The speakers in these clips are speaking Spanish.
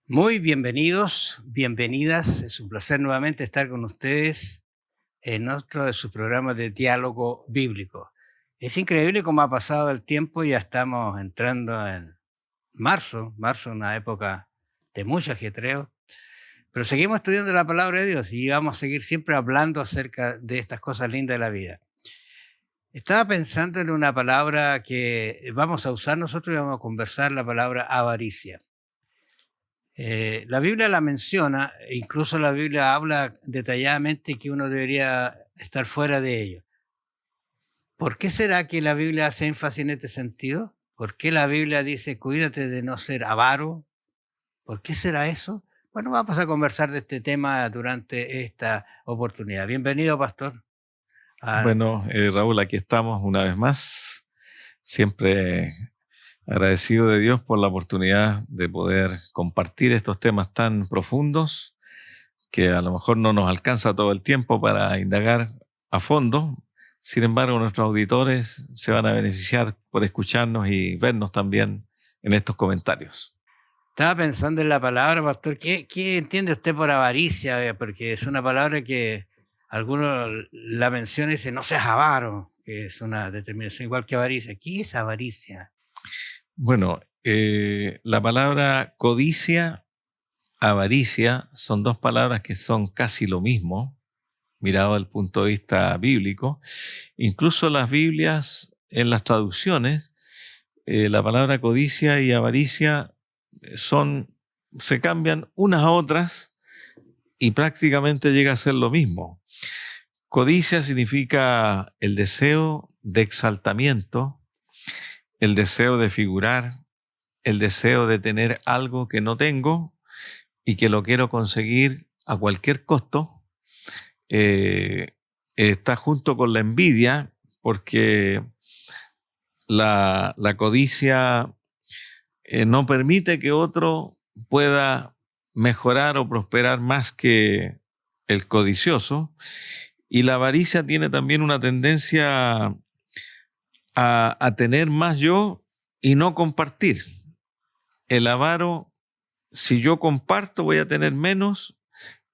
Muy bienvenidos, bienvenidas. Es un placer nuevamente estar con ustedes en otro de sus programas de diálogo bíblico. Es increíble cómo ha pasado el tiempo, ya estamos entrando en marzo, una época de mucho ajetreo, pero seguimos estudiando la palabra de Dios y vamos a seguir siempre hablando acerca de estas cosas lindas de la vida. Estaba pensando en una palabra que vamos a usar nosotros y vamos a conversar, la palabra avaricia. La Biblia la menciona, incluso la Biblia habla detalladamente que uno debería estar fuera de ello. ¿Por qué será que la Biblia hace énfasis en este sentido? ¿Por qué la Biblia dice cuídate de no ser avaro? ¿Por qué será eso? Bueno, vamos a conversar de este tema durante esta oportunidad. Bienvenido, pastor. Bueno, Raúl, aquí estamos una vez más. Siempre agradecido de Dios por la oportunidad de poder compartir estos temas tan profundos que a lo mejor no nos alcanza todo el tiempo para indagar a fondo. Sin embargo, nuestros auditores se van a beneficiar por escucharnos y vernos también en estos comentarios. Estaba pensando en la palabra, pastor. ¿Qué entiende usted por avaricia? Porque es una palabra que algunos la mencionan y dicen no seas avaro, que es una determinación igual que avaricia. ¿Qué es avaricia? Bueno, la palabra codicia, avaricia, son dos palabras que son casi lo mismo, mirado desde el punto de vista bíblico. Incluso las Biblias, en las traducciones, la palabra codicia y avaricia se cambian unas a otras y prácticamente llega a ser lo mismo. Codicia significa el deseo de exaltamiento, el deseo de figurar, el deseo de tener algo que no tengo y que lo quiero conseguir a cualquier costo. Está junto con la envidia, porque la codicia no permite que otro pueda mejorar o prosperar más que el codicioso. Y la avaricia tiene también una tendencia a tener más yo y no compartir. El avaro, si yo comparto, voy a tener menos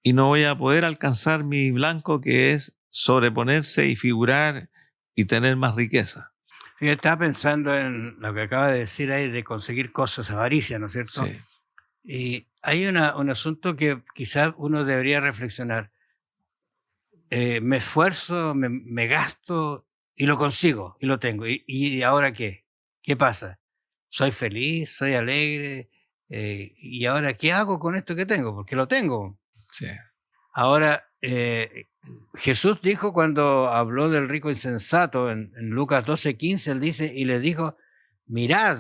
y no voy a poder alcanzar mi blanco, que es sobreponerse y figurar y tener más riqueza. Fíjate, estaba pensando en lo que acaba de decir ahí de conseguir cosas, avaricia, ¿no es cierto? Sí. Y hay un asunto que quizás uno debería reflexionar. Me esfuerzo, me gasto y lo consigo y lo tengo. ¿Y ahora qué? ¿Qué pasa? ¿Soy feliz? ¿Soy alegre? ¿Y ahora qué hago con esto que tengo? Porque lo tengo. Sí. Ahora, Jesús dijo cuando habló del rico insensato en Lucas 12:15, él dice, y le dijo, mirad,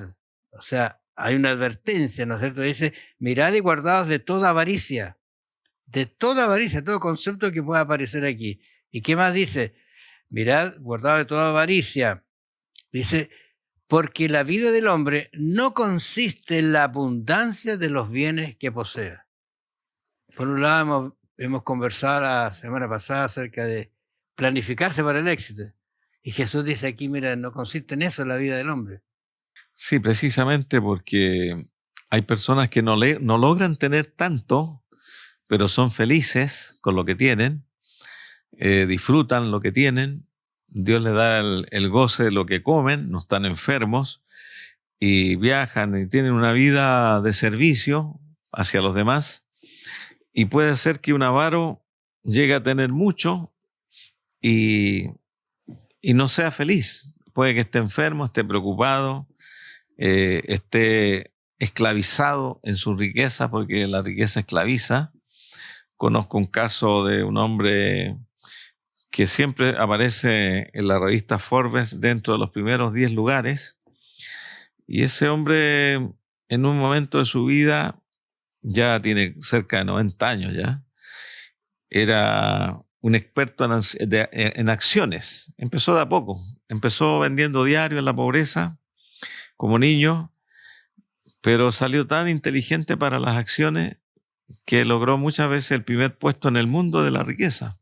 o sea, hay una advertencia, ¿no es cierto? Dice, mirad y guardaos de toda avaricia, todo concepto que pueda aparecer aquí. ¿Y qué más dice? Mirad, guardaos de toda avaricia. Dice, porque la vida del hombre no consiste en la abundancia de los bienes que posee. Por un lado, hemos conversado la semana pasada acerca de planificarse para el éxito. Y Jesús dice aquí, mira, no consiste en eso la vida del hombre. Sí, precisamente porque hay personas que no logran tener tanto, pero son felices con lo que tienen, disfrutan lo que tienen, Dios les da el goce de lo que comen, no están enfermos y viajan y tienen una vida de servicio hacia los demás. Y puede ser que un avaro llegue a tener mucho y no sea feliz. Puede que esté enfermo, esté preocupado, esté esclavizado en su riqueza, porque la riqueza esclaviza. Conozco un caso de un hombre que siempre aparece en la revista Forbes dentro de los primeros 10 lugares. Y ese hombre, en un momento de su vida, ya tiene cerca de 90 años ya, era un experto en acciones. Empezó de a poco. Empezó vendiendo diarios en la pobreza como niño, pero salió tan inteligente para las acciones que logró muchas veces el primer puesto en el mundo de la riqueza.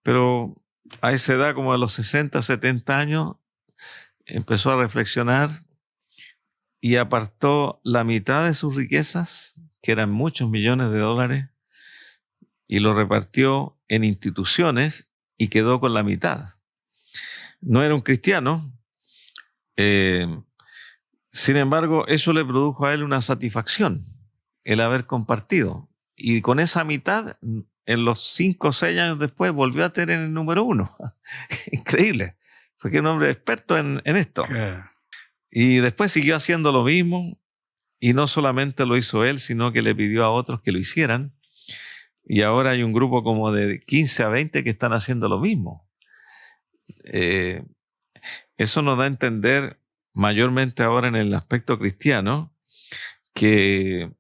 Pero a esa edad, como a los 60, 70 años, empezó a reflexionar y apartó la mitad de sus riquezas, que eran muchos millones de dólares, y lo repartió en instituciones y quedó con la mitad. No era un cristiano, sin embargo, eso le produjo a él una satisfacción, el haber compartido. Y con esa mitad, en los 5 o 6 años después, volvió a tener el número 1. Increíble, porque era un hombre experto en esto. Claro. Y después siguió haciendo lo mismo, y no solamente lo hizo él, sino que le pidió a otros que lo hicieran. Y ahora hay un grupo como de 15 a 20 que están haciendo lo mismo. Eso nos da a entender, mayormente ahora en el aspecto cristiano, que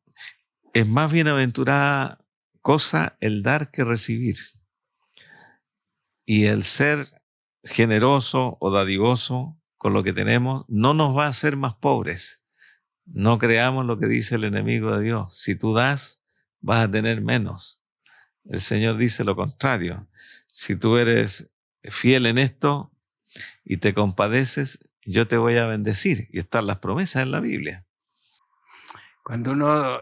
es más bienaventurada cosa el dar que recibir. Y el ser generoso o dadivoso con lo que tenemos no nos va a hacer más pobres. No creamos lo que dice el enemigo de Dios. Si tú das, vas a tener menos. El Señor dice lo contrario. Si tú eres fiel en esto y te compadeces, yo te voy a bendecir. Y están las promesas en la Biblia. Cuando uno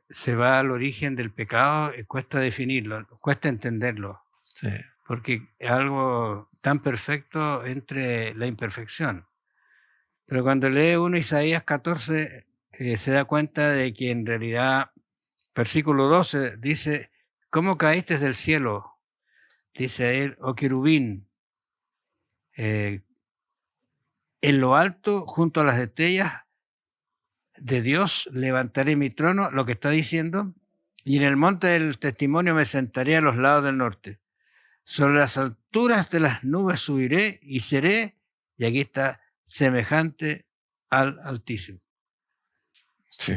se va al origen del pecado, cuesta definirlo, cuesta entenderlo, Sí. porque es algo tan perfecto entre la imperfección. Pero cuando lee uno Isaías 14, se da cuenta de que en realidad, versículo 12 dice, ¿cómo caíste del cielo? Dice él, oh querubín, en lo alto, junto a las estrellas de Dios, levantaré mi trono, lo que está diciendo, y en el monte del testimonio me sentaré a los lados del norte. Sobre las alturas de las nubes subiré y seré, y aquí está, semejante al Altísimo. Sí.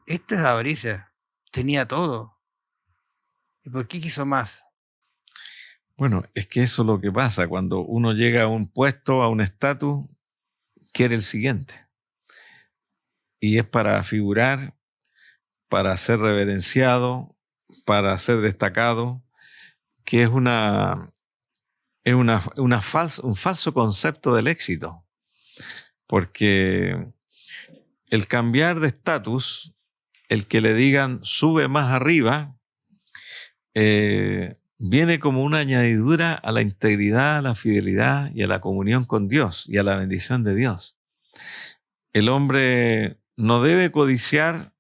Esta es avaricia, tenía todo. ¿Y por qué quiso más? Bueno, es que eso es lo que pasa. Cuando uno llega a un puesto, a un estatus, quiere el siguiente. Y es para figurar, para ser reverenciado, para ser destacado, que es un falso concepto del éxito. Porque el cambiar de estatus, el que le digan sube más arriba, viene como una añadidura a la integridad, a la fidelidad y a la comunión con Dios y a la bendición de Dios. El hombre no debe codiciar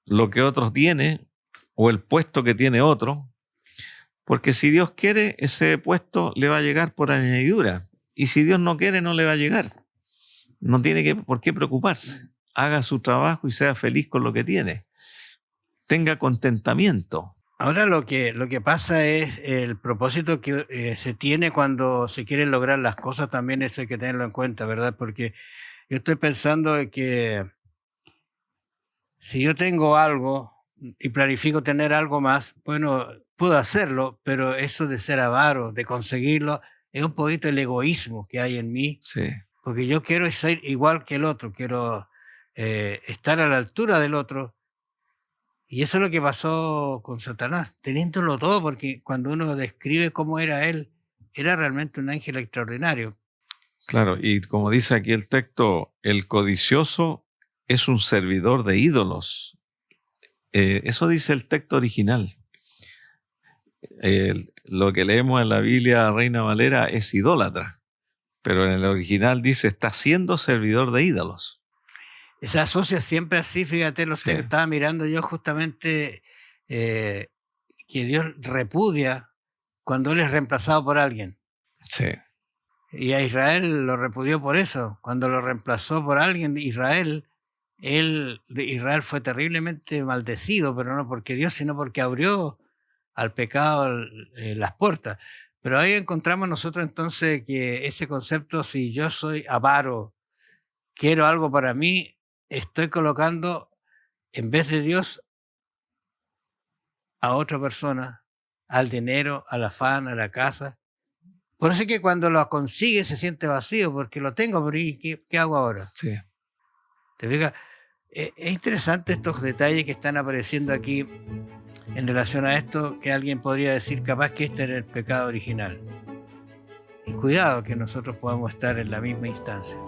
lo que otro tiene o el puesto que tiene otro, porque si Dios quiere, ese puesto le va a llegar por añadidura. Y si Dios no quiere, no le va a llegar. No tiene por qué preocuparse. Haga su trabajo y sea feliz con lo que tiene. Tenga contentamiento. Ahora lo que pasa es el propósito que se tiene cuando se quieren lograr las cosas, también eso hay que tenerlo en cuenta, ¿verdad? Porque yo estoy pensando que si yo tengo algo y planifico tener algo más, bueno, puedo hacerlo, pero eso de ser avaro, de conseguirlo, es un poquito el egoísmo que hay en mí, Sí. porque yo quiero ser igual que el otro, quiero estar a la altura del otro. Y eso es lo que pasó con Satanás, teniéndolo todo, porque cuando uno describe cómo era él, era realmente un ángel extraordinario. Claro, y como dice aquí el texto, el codicioso es un servidor de ídolos. Eso dice el texto original. Lo que leemos en la Biblia Reina Valera es idólatra, pero en el original dice está siendo servidor de ídolos. Se asocia siempre así, fíjate, Sí. estaba mirando yo justamente que Dios repudia cuando él es reemplazado por alguien. Sí. Y a Israel lo repudió por eso. Cuando lo reemplazó por alguien, Israel fue terriblemente maldecido, pero no porque Dios, sino porque abrió al pecado las puertas. Pero ahí encontramos nosotros entonces que ese concepto, si yo soy avaro, quiero algo para mí, estoy colocando en vez de Dios a otra persona, al dinero, al afán, a la casa. Por eso es que cuando lo consigue se siente vacío, porque lo tengo, pero ¿y qué hago ahora? Sí. ¿Te fijas? Es interesante estos detalles que están apareciendo aquí en relación a esto, que alguien podría decir capaz que este era el pecado original. Y cuidado que nosotros podamos estar en la misma instancia.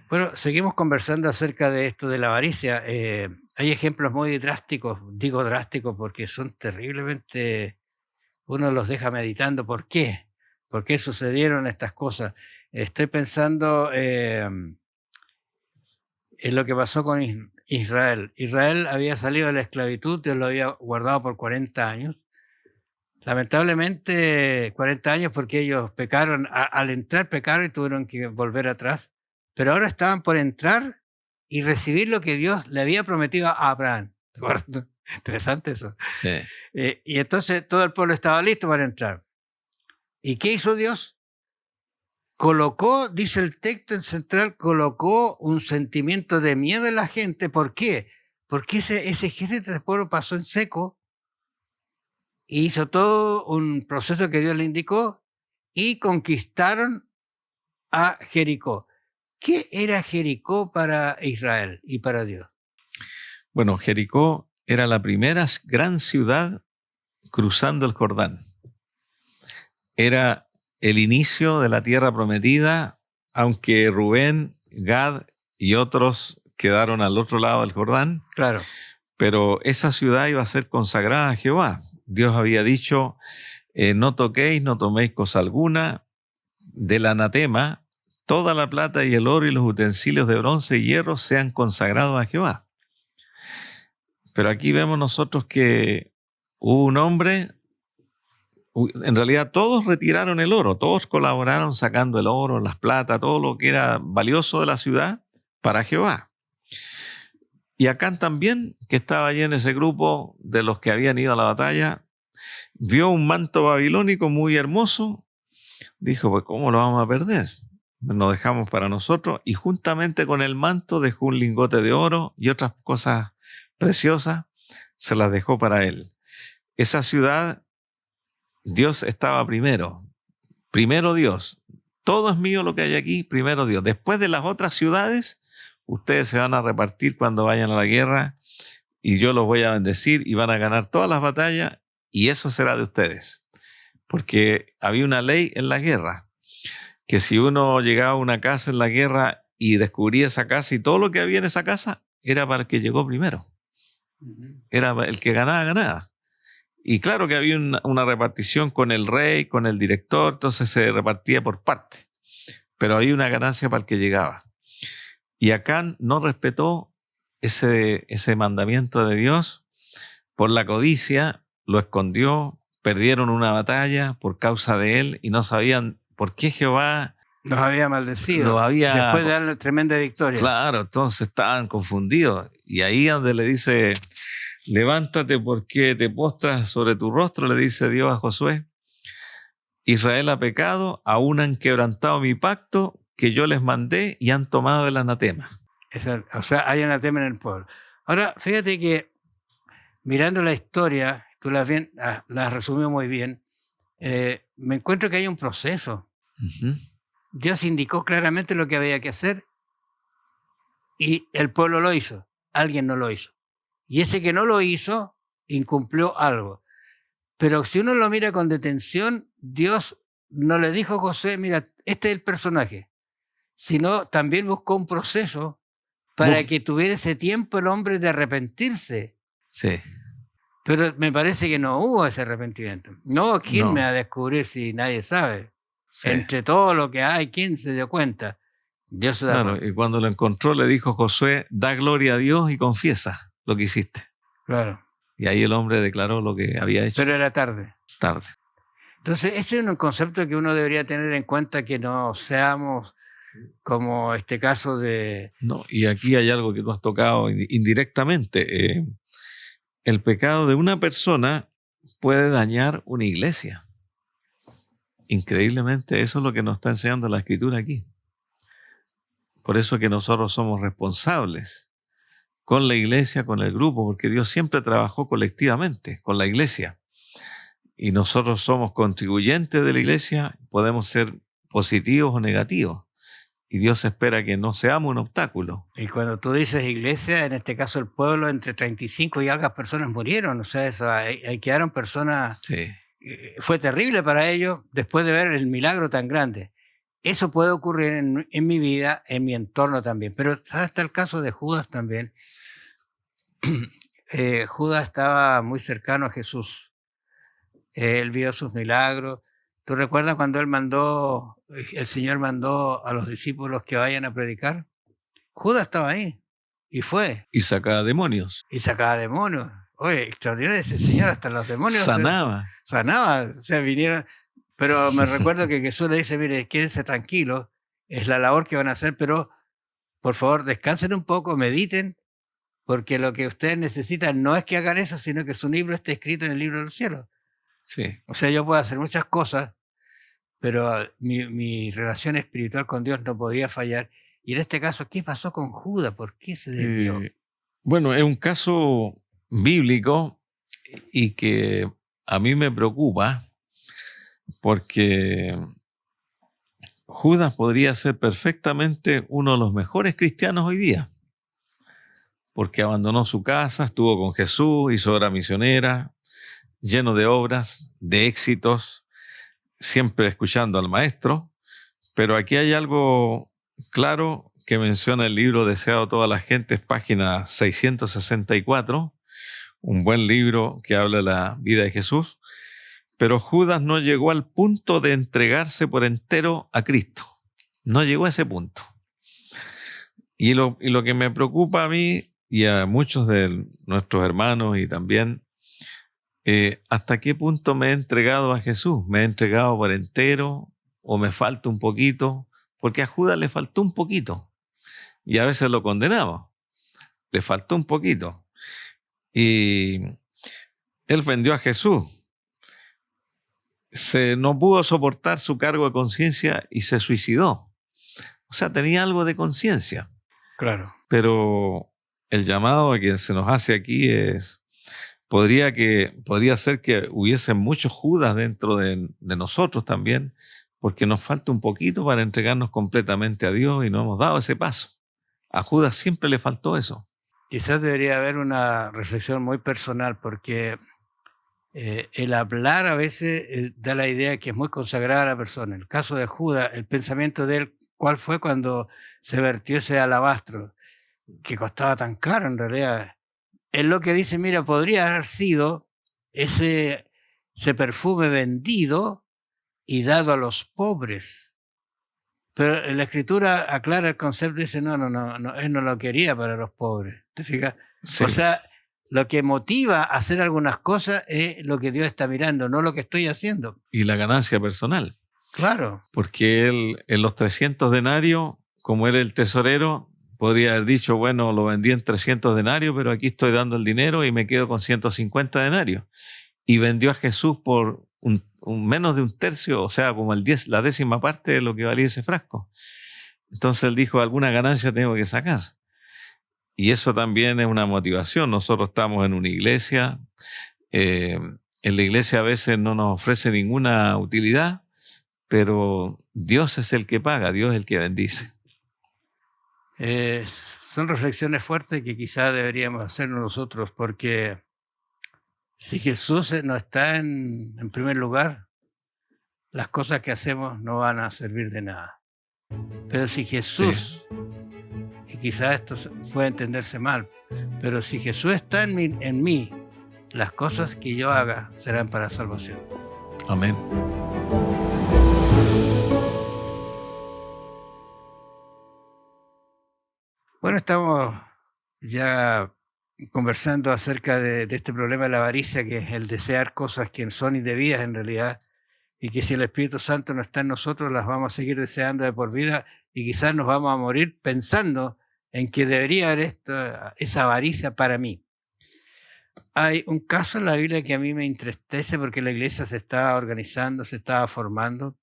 Bueno, seguimos conversando acerca de esto de la avaricia. Hay ejemplos muy drásticos, digo drásticos porque son terriblemente, uno los deja meditando. ¿Por qué? ¿Por qué sucedieron estas cosas? Estoy pensando en lo que pasó con Israel. Israel había salido de la esclavitud, Dios lo había guardado por 40 años. Lamentablemente 40 años porque ellos pecaron, al entrar pecaron y tuvieron que volver atrás. Pero ahora estaban por entrar y recibir lo que Dios le había prometido a Abraham. ¿De acuerdo? Interesante eso. Sí. Y entonces todo el pueblo estaba listo para entrar. ¿Y qué hizo Dios? Colocó, dice el texto en central, colocó un sentimiento de miedo en la gente. ¿Por qué? Porque ese ejército de pueblo pasó en seco y hizo todo un proceso que Dios le indicó y conquistaron a Jericó. ¿Qué era Jericó para Israel y para Dios? Bueno, Jericó era la primera gran ciudad cruzando el Jordán. Era el inicio de la tierra prometida, aunque Rubén, Gad y otros quedaron al otro lado del Jordán. Claro. Pero esa ciudad iba a ser consagrada a Jehová. Dios había dicho, no toquéis, no toméis cosa alguna del anatema. Toda la plata y el oro y los utensilios de bronce y hierro sean consagrados a Jehová. Pero aquí vemos nosotros que hubo un hombre, en realidad todos retiraron el oro, todos colaboraron sacando el oro, las plata, todo lo que era valioso de la ciudad para Jehová. Y Acán también, que estaba allí en ese grupo de los que habían ido a la batalla, vio un manto babilónico muy hermoso, dijo, pues ¿cómo lo vamos a perder? Nos dejamos para nosotros, y juntamente con el manto dejó un lingote de oro y otras cosas preciosas, se las dejó para él. Esa ciudad, Dios estaba primero Dios. Todo es mío lo que hay aquí, primero Dios. Después de las otras ciudades, ustedes se van a repartir cuando vayan a la guerra y yo los voy a bendecir y van a ganar todas las batallas y eso será de ustedes. Porque había una ley en la guerra, que si uno llegaba a una casa en la guerra y descubría esa casa y todo lo que había en esa casa, era para el que llegó primero. Era el que ganaba. Y claro que había una repartición con el rey, con el director, entonces se repartía por parte. Pero había una ganancia para el que llegaba. Y Acán no respetó ese mandamiento de Dios. Por la codicia, lo escondió, perdieron una batalla por causa de él y no sabían por qué Jehová los había maldecido después de darle tremenda victoria. Claro, entonces estaban confundidos. Y ahí donde le dice, levántate porque te postras sobre tu rostro, le dice Dios a Josué. Israel ha pecado, aún han quebrantado mi pacto que yo les mandé y han tomado el anatema. O sea, hay anatema en el pueblo. Ahora, fíjate que mirando la historia, tú la has resumido muy bien, me encuentro que hay un proceso. Uh-huh. Dios indicó claramente lo que había que hacer y el pueblo lo hizo. Alguien no lo hizo. Y ese que no lo hizo, incumplió algo. Pero si uno lo mira con detención, Dios no le dijo a José, mira, este es el personaje, sino también buscó un proceso para que tuviera ese tiempo el hombre de arrepentirse. Sí. Pero me parece que no hubo ese arrepentimiento. No, ¿quién me va a descubrir si nadie sabe? Sí. Entre todo lo que hay, ¿quién se dio cuenta? Dios se da cuenta. Y cuando lo encontró le dijo Josué, da gloria a Dios y confiesa lo que hiciste. Claro. Y ahí el hombre declaró lo que había hecho. Pero era tarde. Tarde. Entonces, ese es un concepto que uno debería tener en cuenta, que no seamos como este caso de... No, y aquí hay algo que tú has tocado indirectamente. El pecado de una persona puede dañar una iglesia. Increíblemente, eso es lo que nos está enseñando la Escritura aquí. Por eso que nosotros somos responsables con la iglesia, con el grupo, porque Dios siempre trabajó colectivamente con la iglesia. Y nosotros somos contribuyentes de la iglesia, podemos ser positivos o negativos. Y Dios espera que no seamos un obstáculo. Y cuando tú dices iglesia, en este caso el pueblo, entre 35 y algo personas murieron. O sea, ahí quedaron personas. Sí. Fue terrible para ellos después de ver el milagro tan grande. Eso puede ocurrir en mi vida, en mi entorno también. Pero está el caso de Judas también. Judas estaba muy cercano a Jesús. Él vio sus milagros. ¿Tú recuerdas cuando el Señor mandó a los discípulos que vayan a predicar? Judas estaba ahí y fue. Y sacaba demonios. Y sacaba demonios. Oye, extraordinario ese Señor, hasta los demonios. Sanaba. Sanaba, o sea, vinieron. Pero me recuerdo que Jesús le dice, mire, quédense tranquilos, es la labor que van a hacer, pero por favor descansen un poco, mediten, porque lo que ustedes necesitan no es que hagan eso, sino que su libro esté escrito en el libro del cielo. Sí. O sea, yo puedo hacer muchas cosas, pero mi relación espiritual con Dios no podría fallar. Y en este caso, ¿qué pasó con Judas? ¿Por qué se desvió? Bueno, es un caso bíblico y que a mí me preocupa porque Judas podría ser perfectamente uno de los mejores cristianos hoy día, porque abandonó su casa, estuvo con Jesús, hizo obra misionera, lleno de obras, de éxitos, siempre escuchando al maestro. Pero aquí hay algo claro que menciona el libro Deseado a todas las gentes, página 664, un buen libro que habla de la vida de Jesús. Pero Judas no llegó al punto de entregarse por entero a Cristo. No llegó a ese punto. Y lo que me preocupa a mí y a muchos de nuestros hermanos y también, ¿hasta qué punto me he entregado a Jesús? ¿Me he entregado por entero o me falta un poquito? Porque a Judas le faltó un poquito y a veces lo condenamos. Le faltó un poquito. Y él vendió a Jesús. No pudo soportar su cargo de conciencia y se suicidó. O sea, tenía algo de conciencia. Claro. Pero el llamado que se nos hace aquí es, podría ser que hubiesen muchos Judas dentro de nosotros también, porque nos falta un poquito para entregarnos completamente a Dios y no hemos dado ese paso. A Judas siempre le faltó eso. Quizás debería haber una reflexión muy personal, porque el hablar a veces da la idea que es muy consagrada a la persona. En el caso de Judas, el pensamiento de él, ¿cuál fue cuando se vertió ese alabastro que costaba tan caro en realidad? Él lo que dice, mira, podría haber sido ese perfume vendido y dado a los pobres. Pero la Escritura aclara el concepto y dice, no, él no lo quería para los pobres. ¿Te fijas? Sí. O sea, lo que motiva a hacer algunas cosas es lo que Dios está mirando, no lo que estoy haciendo. Y la ganancia personal. Claro. Porque él, en los 300 denarios, como era el tesorero, podría haber dicho, bueno, lo vendí en 300 denarios, pero aquí estoy dando el dinero y me quedo con 150 denarios. Y vendió a Jesús por menos de un tercio, o sea, como la décima parte de lo que valía ese frasco. Entonces él dijo, alguna ganancia tengo que sacar. Y eso también es una motivación. Nosotros estamos en una iglesia. En la iglesia a veces no nos ofrece ninguna utilidad, pero Dios es el que paga, Dios es el que bendice. Son reflexiones fuertes que quizás deberíamos hacer nosotros, porque si Jesús no está en primer lugar, las cosas que hacemos no van a servir de nada. Pero si Jesús, y quizás esto puede entenderse mal, pero si Jesús está en mí, las cosas que yo haga serán para salvación. Amén. Bueno, estamos ya conversando acerca de este problema de la avaricia, que es el desear cosas que son indebidas en realidad, y que si el Espíritu Santo no está en nosotros, las vamos a seguir deseando de por vida y quizás nos vamos a morir pensando en que debería haber esa avaricia para mí. Hay un caso en la Biblia que a mí me entristece porque la iglesia se estaba organizando, se estaba formando,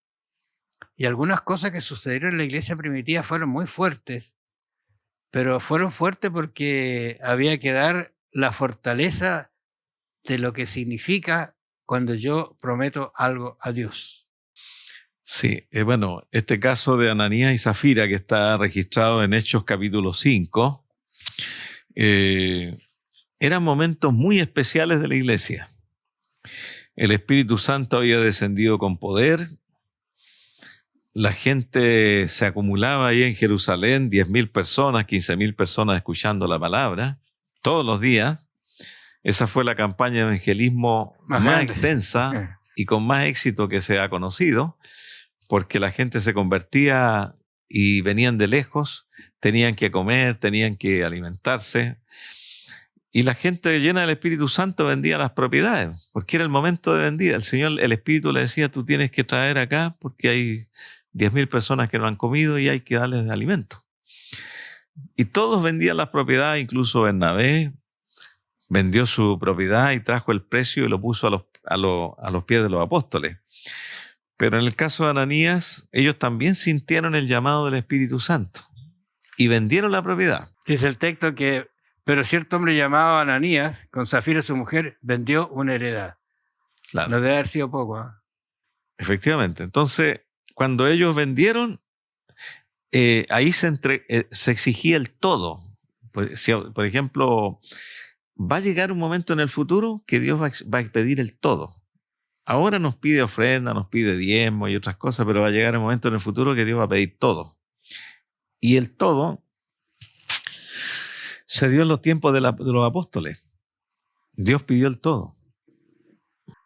y algunas cosas que sucedieron en la iglesia primitiva fueron muy fuertes, pero fueron fuertes porque había que dar la fortaleza de lo que significa cuando yo prometo algo a Dios. Sí, bueno, este caso de Ananías y Zafira, que está registrado en Hechos capítulo 5, eran momentos muy especiales de la iglesia. El Espíritu Santo había descendido con poder. La gente se acumulaba ahí en Jerusalén, 10.000 personas, 15.000 personas escuchando la palabra todos los días. Esa fue la campaña de evangelismo más extensa y con más éxito que se ha conocido, porque la gente se convertía y venían de lejos, tenían que comer, tenían que alimentarse. Y la gente llena del Espíritu Santo vendía las propiedades, porque era el momento de vendida. El Espíritu le decía, tú tienes que traer acá porque hay 10.000 personas que no han comido y hay que darles alimento. Y todos vendían las propiedades, incluso Bernabé vendió su propiedad y trajo el precio y lo puso a los pies de los apóstoles. Pero en el caso de Ananías, ellos también sintieron el llamado del Espíritu Santo y vendieron la propiedad. Dice el texto que, pero cierto hombre llamado Ananías, con Zafira su mujer, vendió una heredad. Claro. No debe haber sido poco, ¿eh? Efectivamente. Entonces, cuando ellos vendieron, ahí se exigía el todo. Por ejemplo, va a llegar un momento en el futuro que Dios va a pedir el todo. Ahora nos pide ofrenda, nos pide diezmo y otras cosas, pero va a llegar un momento en el futuro que Dios va a pedir todo. Y el todo se dio en los tiempos de los apóstoles. Dios pidió el todo.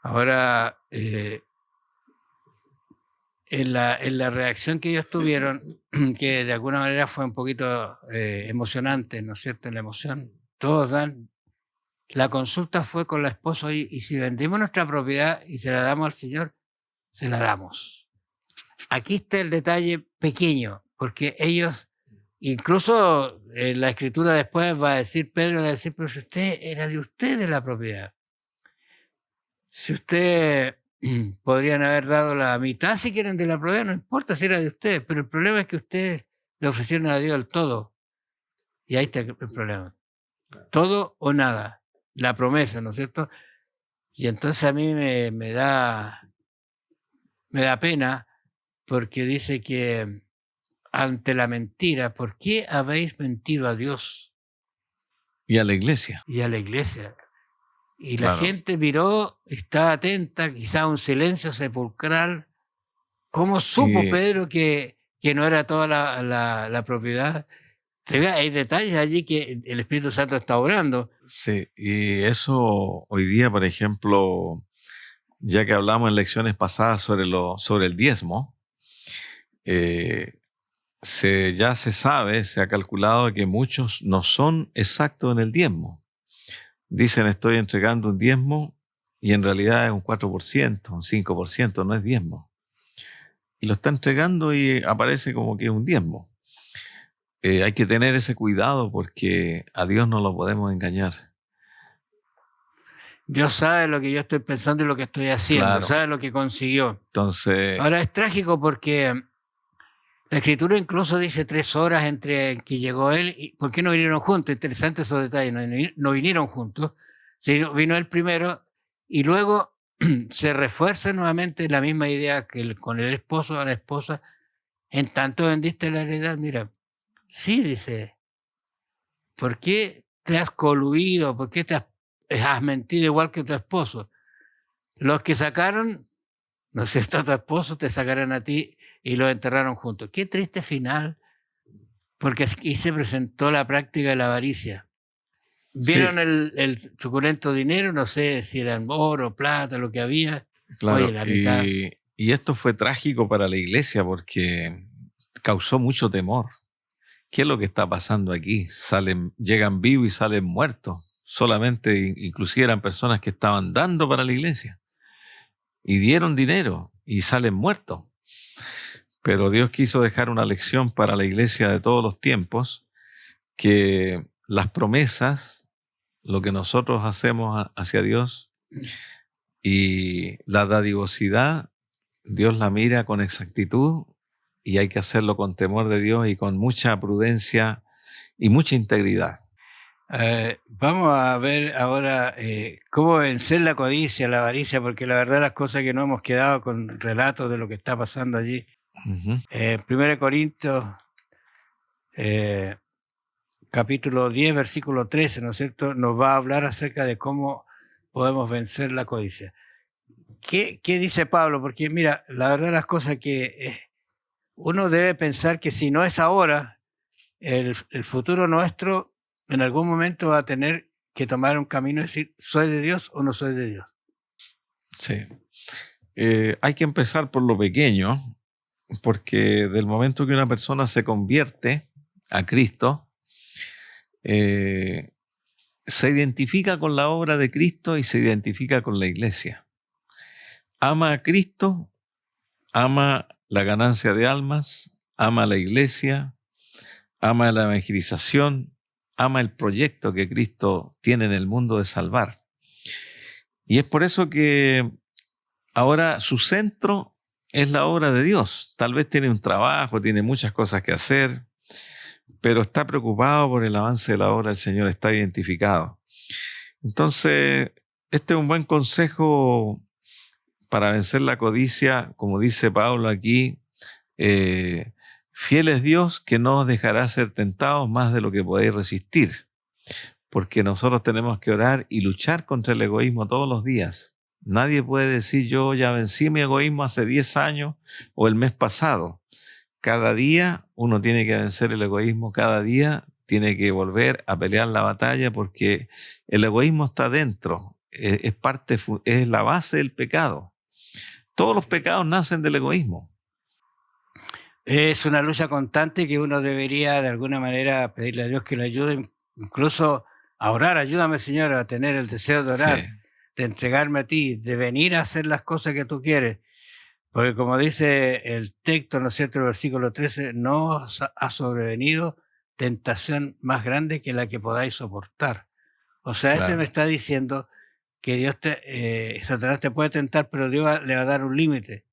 Ahora, en la reacción que ellos tuvieron, que de alguna manera fue un poquito emocionante, ¿no es cierto? En la emoción, todos dan. La consulta fue con la esposa y si vendimos nuestra propiedad y se la damos al Señor, se la damos. Aquí está el detalle pequeño, porque ellos, incluso la escritura después va a decir, Pedro va a decir, pero si usted era de ustedes la propiedad. Si usted podrían haber dado la mitad si quieren de la propiedad, no importa si era de ustedes, pero el problema es que ustedes le ofrecieron a Dios el todo. Y ahí está el problema. Todo o nada. La promesa, ¿no es cierto? Y entonces a mí me da pena porque dice que ante la mentira, ¿por qué habéis mentido a Dios? Y a la iglesia. Y a la iglesia. Y la gente miró, está atenta, quizá un silencio sepulcral. ¿Cómo supo Pedro que no era toda la propiedad? Hay detalles allí que el Espíritu Santo está obrando. Sí, y eso hoy día, por ejemplo, ya que hablamos en lecciones pasadas sobre el diezmo, ya se sabe, se ha calculado que muchos no son exactos en el diezmo. Dicen, estoy entregando un diezmo y en realidad es un 4%, un 5%, no es diezmo. Y lo está entregando y aparece como que es un diezmo. Hay que tener ese cuidado porque a Dios no lo podemos engañar. Dios sabe lo que yo estoy pensando y lo que estoy haciendo, claro. Sabe lo que consiguió. Entonces, ahora es trágico porque la Escritura incluso dice 3 horas entre que llegó él y ¿por qué no vinieron juntos? Interesante esos detalles, no vinieron juntos, vino él primero y luego se refuerza nuevamente la misma idea que con el esposo a la esposa, en tanto vendiste la heredad, mira. Sí, dice, ¿por qué te has coluido? ¿Por qué te has mentido igual que tu esposo? Los que sacaron, no sé, a tu esposo, te sacarán a ti y lo enterraron juntos. Qué triste final, porque aquí se presentó la práctica de la avaricia. Vieron sí. el suculento dinero, no sé si eran oro, plata, lo que había. Claro, oye, la mitad. Y esto fue trágico para la iglesia porque causó mucho temor. ¿Qué es lo que está pasando aquí? Llegan vivos y salen muertos. Solamente, inclusive eran personas que estaban dando para la iglesia. Y dieron dinero y salen muertos. Pero Dios quiso dejar una lección para la iglesia de todos los tiempos, que las promesas, lo que nosotros hacemos hacia Dios y la dadivosidad, Dios la mira con exactitud y hay que hacerlo con temor de Dios y con mucha prudencia y mucha integridad. Vamos a ver ahora cómo vencer la codicia, la avaricia, porque la verdad las cosas que no hemos quedado con relatos de lo que está pasando allí. 1 Corintios, capítulo 10, versículo 13, ¿no es cierto?, nos va a hablar acerca de cómo podemos vencer la codicia. ¿Qué dice Pablo? Porque mira, la verdad las cosas que uno debe pensar que si no es ahora, el futuro nuestro en algún momento va a tener que tomar un camino y decir, ¿soy de Dios o no soy de Dios? Sí. Hay que empezar por lo pequeño, porque del momento que una persona se convierte a Cristo, se identifica con la obra de Cristo y se identifica con la iglesia. Ama a Cristo, ama la ganancia de almas, ama a la iglesia, ama la evangelización, ama el proyecto que Cristo tiene en el mundo de salvar. Y es por eso que ahora su centro es la obra de Dios. Tal vez tiene un trabajo, tiene muchas cosas que hacer, pero está preocupado por el avance de la obra del Señor, está identificado. Entonces, este es un buen consejo para vencer la codicia, como dice Pablo aquí, fiel es Dios que no os dejará ser tentados más de lo que podéis resistir, porque nosotros tenemos que orar y luchar contra el egoísmo todos los días. Nadie puede decir yo ya vencí mi egoísmo hace 10 años o el mes pasado. Cada día uno tiene que vencer el egoísmo, cada día tiene que volver a pelear la batalla, porque el egoísmo está dentro, es la base del pecado. Todos los pecados nacen del egoísmo. Es una lucha constante que uno debería de alguna manera pedirle a Dios que le ayude, incluso a orar. Ayúdame, Señor, a tener el deseo de orar, Sí. de entregarme a ti, de venir a hacer las cosas que tú quieres. Porque como dice el texto, ¿no es cierto?, el versículo 13, no os ha sobrevenido tentación más grande que la que podáis soportar. O sea, Claro. me está diciendo que Satanás te puede tentar, pero Dios le va a dar un límite.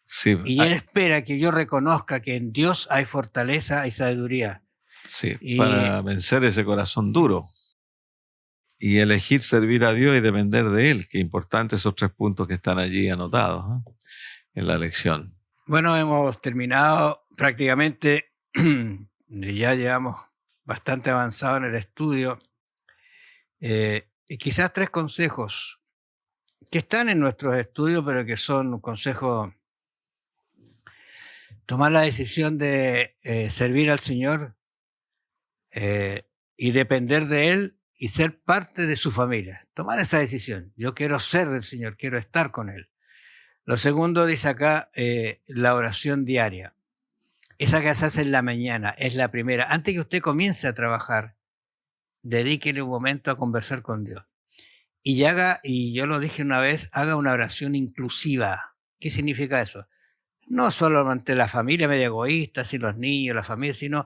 Sí. Y Él espera que yo reconozca que en Dios hay fortaleza y sabiduría. Sí, Y para vencer ese corazón duro y elegir servir a Dios y depender de Él. Qué importantes esos 3 puntos que están allí anotados, ¿eh?, en la lección. bueno, hemos terminado prácticamente, ya llevamos bastante avanzado en el estudio. Y quizás 3 consejos que están en nuestros estudios, pero que son un consejo: tomar la decisión de servir al Señor y depender de Él y ser parte de su familia. Tomar esa decisión. Yo quiero ser del Señor, quiero estar con Él. Lo segundo, dice acá, la oración diaria. Esa que se hace en la mañana, es la primera. Antes que usted comience a trabajar, dedíquele un momento a conversar con Dios. Y yo lo dije una vez, haga una oración inclusiva. ¿Qué significa eso? No solamente la familia medio egoísta, si los niños, la familia, sino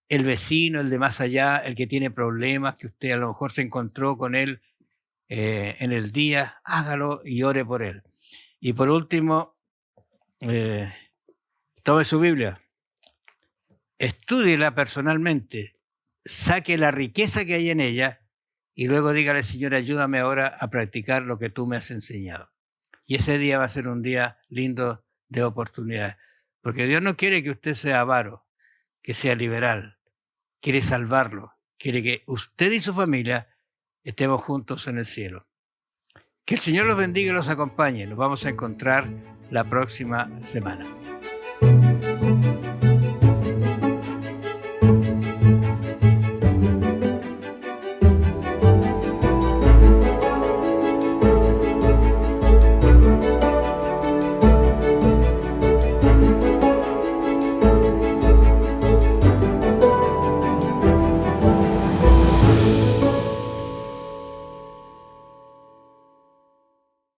el vecino, el de más allá, el que tiene problemas, que usted a lo mejor se encontró con él en el día, hágalo y ore por él. Y por último, tome su Biblia, estúdiela personalmente, saque la riqueza que hay en ella y luego dígale, Señor, ayúdame ahora a practicar lo que tú me has enseñado. Y ese día va a ser un día lindo de oportunidades, porque Dios no quiere que usted sea avaro, que sea liberal, quiere salvarlo, quiere que usted y su familia estemos juntos en el cielo. Que el Señor los bendiga y los acompañe. Nos vamos a encontrar la próxima semana.